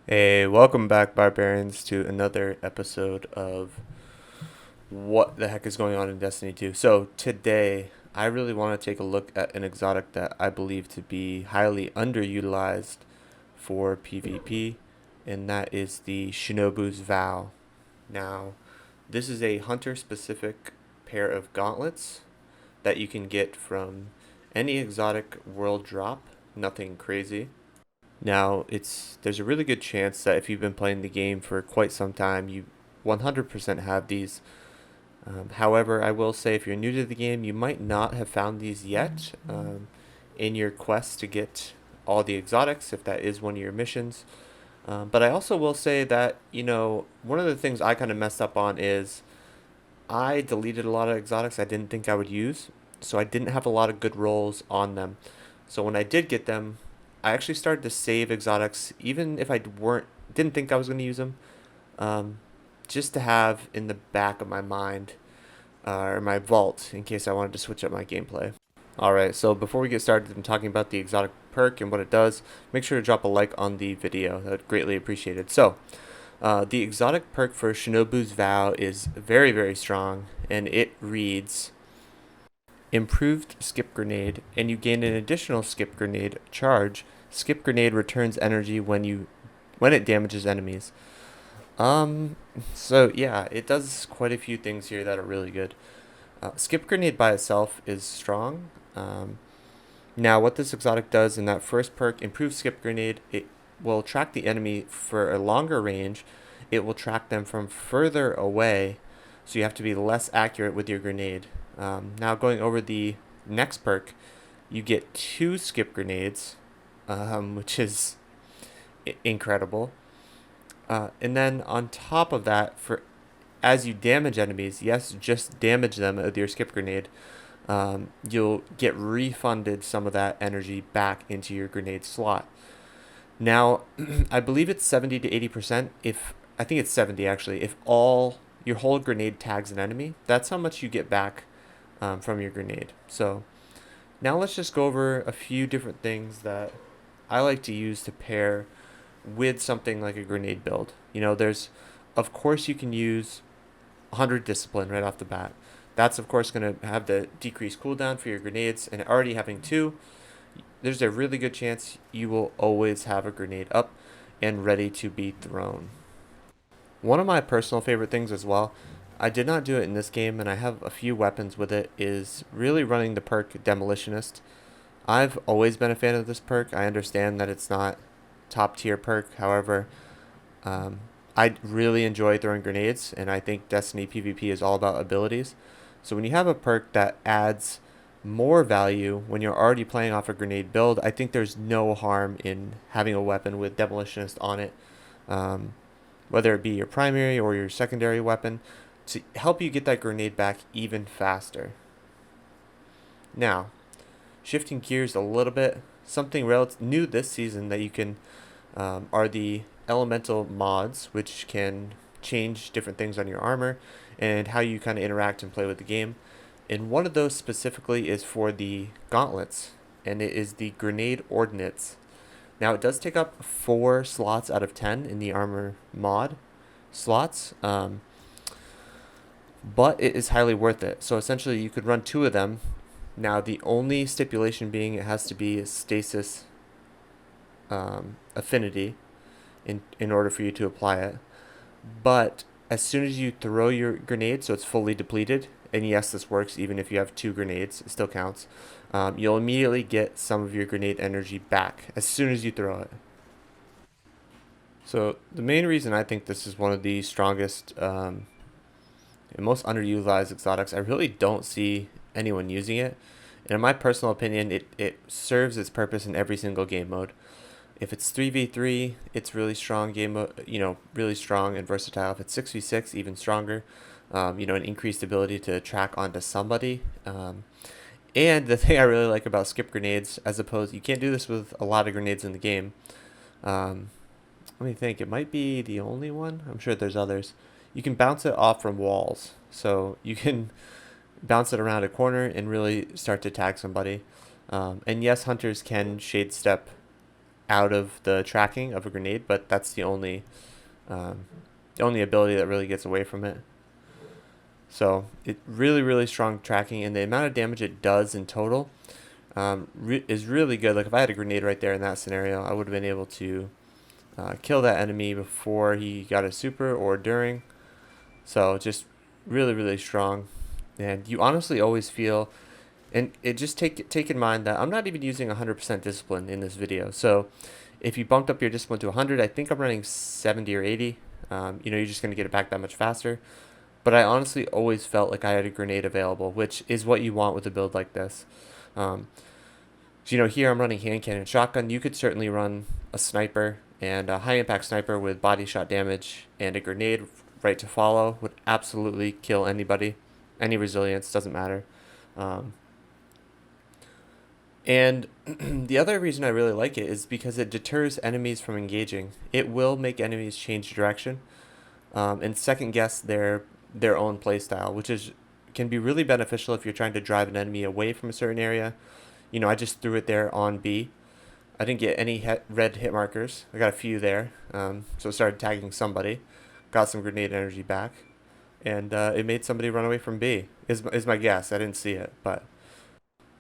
Hey, welcome back, barbarians, to another episode of what the heck is going on in Destiny 2. So, today, I really want to take a look at an exotic that I believe to be highly underutilized for PvP, and that is the Shinobu's Vow. Now, this is a hunter specific pair of gauntlets that you can get from any exotic world drop, nothing crazy. Now, there's a really good chance that if you've been playing the game for quite some time, you 100% have these. However, I will say if you're new to the game, you might not have found these yet in your quest to get all the exotics, if that is one of your missions. But I also will say that, one of the things I kind of messed up on is I deleted a lot of exotics I didn't think I would use, so I didn't have a lot of good rolls on them. So when I did get them, I actually started to save exotics, even if I didn't think I was going to use them, um, just to have in the back of my mind or my vault in case I wanted to switch up my gameplay. Alright, so before we get started in talking about the exotic perk and what it does, make sure to drop a like on the video. That's greatly appreciated. So, the exotic perk for Shinobu's Vow is very, very strong, and it reads Improved Skip Grenade, and you gain an additional Skip Grenade charge. Skip Grenade returns energy when it damages enemies. Um, so yeah, it does quite a few things here that are really good. Skip Grenade by itself is strong. Now, what this exotic does in that first perk, Improved Skip Grenade, it will track the enemy for a longer range. It will track them from further away, so you have to be less accurate with your grenade. Now, going over the next perk, you get two Skip Grenades, which is incredible. And then on top of that, for as you damage enemies, yes, just damage them with your skip grenade. You'll get refunded some of that energy back into your grenade slot. Now, I believe it's 70 to 80%. If I think it's 70 actually. If all your whole grenade tags an enemy, that's how much you get back from your grenade. So now let's just go over a few different things that I like to use to pair with something like a grenade build. Of course, you can use 100 discipline right off the bat. That's, of course, going to have the decreased cooldown for your grenades, and already having two, there's a really good chance you will always have a grenade up and ready to be thrown. One of my personal favorite things as well, I did not do it in this game, and I have a few weapons with it, is really running the perk Demolitionist. I've always been a fan of this perk. I understand that it's not top tier perk. However, um, I really enjoy throwing grenades, and I think Destiny PvP is all about abilities. So when you have a perk that adds more value when you're already playing off a grenade build, I think there's no harm in having a weapon with Demolitionist on it, um, whether it be your primary or your secondary weapon, to help you get that grenade back even faster. Now, shifting gears a little bit, something relatively new this season that you can are the elemental mods, which can change different things on your armor and how you kind of interact and play with the game. And one of those specifically is for the gauntlets, and it is the grenade ordnance. Now, it does take up 4 slots out of 10 in the armor mod slots, but it is highly worth it. So essentially, you could run 2 of them. Now, the only stipulation being it has to be a stasis affinity in order for you to apply it. But as soon as you throw your grenade, so it's fully depleted, and yes, this works even if you have 2 grenades, it still counts. You'll immediately get some of your grenade energy back as soon as you throw it. So the main reason I think this is one of the strongest and most underutilized exotics, I really don't see anyone using it. And in my personal opinion, it serves its purpose in every single game mode. If it's 3v3, it's really strong really strong and versatile. If it's 6v6, even stronger. An increased ability to track onto somebody. And the thing I really like about skip grenades, you can't do this with a lot of grenades in the game. Um, Let me think. It might be the only one. I'm sure there's others. You can bounce it off from walls, so you can bounce it around a corner and really start to tag somebody. And yes, hunters can shade step out of the tracking of a grenade, but that's the only ability that really gets away from it. So it really strong tracking, and the amount of damage it does in total is really good. Like if I had a grenade right there in that scenario, I would have been able to kill that enemy before he got a super or during. So just really strong, and you honestly always feel. And it just take in mind that I'm not even using 100% discipline in this video. So if you bumped up your discipline to 100, I think I'm running 70 or 80. You're just going to get it back that much faster. But I honestly always felt like I had a grenade available, which is what you want with a build like this. So, here I'm running hand cannon shotgun. You could certainly run a sniper, and a high impact sniper with body shot damage and a grenade right to follow would absolutely kill anybody. Any resilience, doesn't matter. And the other reason I really like it is because it deters enemies from engaging. It will make enemies change direction and second guess their own playstyle, which can be really beneficial if you're trying to drive an enemy away from a certain area. I just threw it there on B. I didn't get any red hit markers. I got a few there, so I started tagging somebody. Got some grenade energy back, and it made somebody run away from B. Is my guess. I didn't see it, but.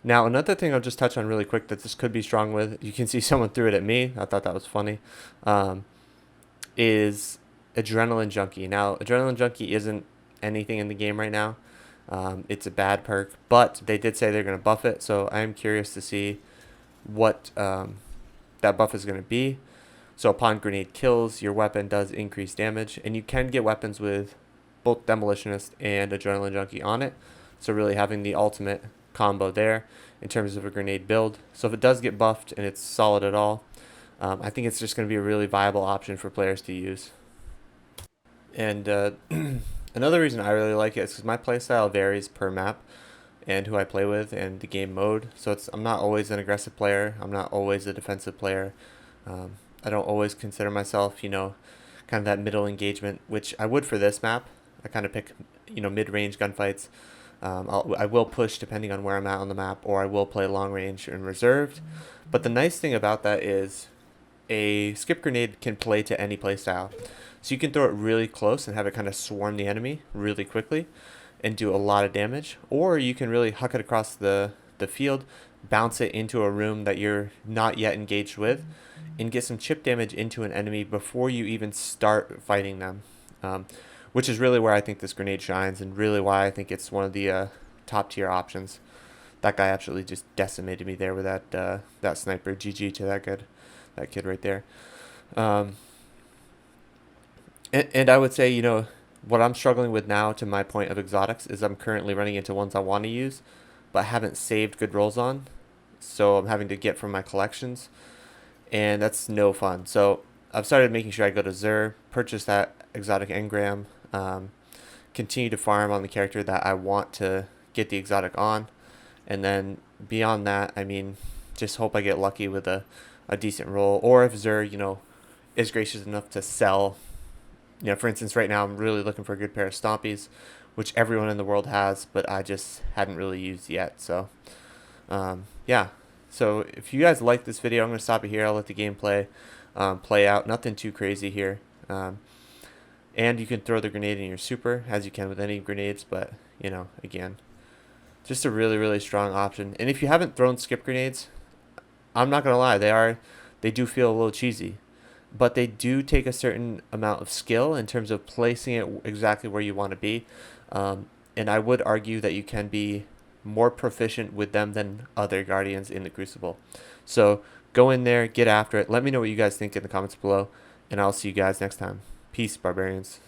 Now, another thing I'll just touch on really quick that this could be strong with, you can see someone threw it at me. I thought that was funny, is Adrenaline Junkie. Now, Adrenaline Junkie isn't anything in the game right now. It's a bad perk, but they did say they're going to buff it, so I am curious to see what that buff is going to be. So upon grenade kills, your weapon does increase damage, and you can get weapons with both Demolitionist and Adrenaline Junkie on it, so really having the ultimate combo there in terms of a grenade build. So if it does get buffed and it's solid at all, I think it's just going to be a really viable option for players to use. And another reason I really like it is because my playstyle varies per map and who I play with and the game mode. So I'm not always an aggressive player. I'm not always a defensive player. I don't always consider myself, kind of that middle engagement, which I would for this map. I kind of pick, mid-range gunfights. I will push depending on where I'm at on the map, or I will play long range and reserved. But the nice thing about that is a skip grenade can play to any playstyle. So you can throw it really close and have it kind of swarm the enemy really quickly and do a lot of damage. Or you can really huck it across the field, bounce it into a room that you're not yet engaged with, and get some chip damage into an enemy before you even start fighting them. Which is really where I think this grenade shines, and really why I think it's one of the top tier options. That guy actually just decimated me there with that sniper. GG to that kid right there. And I would say, what I'm struggling with now to my point of exotics is I'm currently running into ones I want to use, but haven't saved good rolls on. So I'm having to get from my collections, and that's no fun. So I've started making sure I go to Zur, purchase that exotic engram, continue to farm on the character that I want to get the exotic on, and then beyond that, just hope I get lucky with a decent roll, or if Zur, is gracious enough to sell. For instance, right now I'm really looking for a good pair of Stompies, which everyone in the world has, but I just hadn't really used yet. So, yeah. So if you guys like this video, I'm going to stop it here. I'll let the game play out. Nothing too crazy here. And you can throw the grenade in your super, as you can with any grenades, but, again, just a really strong option. And if you haven't thrown skip grenades, I'm not going to lie, they do feel a little cheesy. But they do take a certain amount of skill in terms of placing it exactly where you want to be. And I would argue that you can be more proficient with them than other Guardians in the Crucible. So go in there, get after it. Let me know what you guys think in the comments below, and I'll see you guys next time. Peace, barbarians.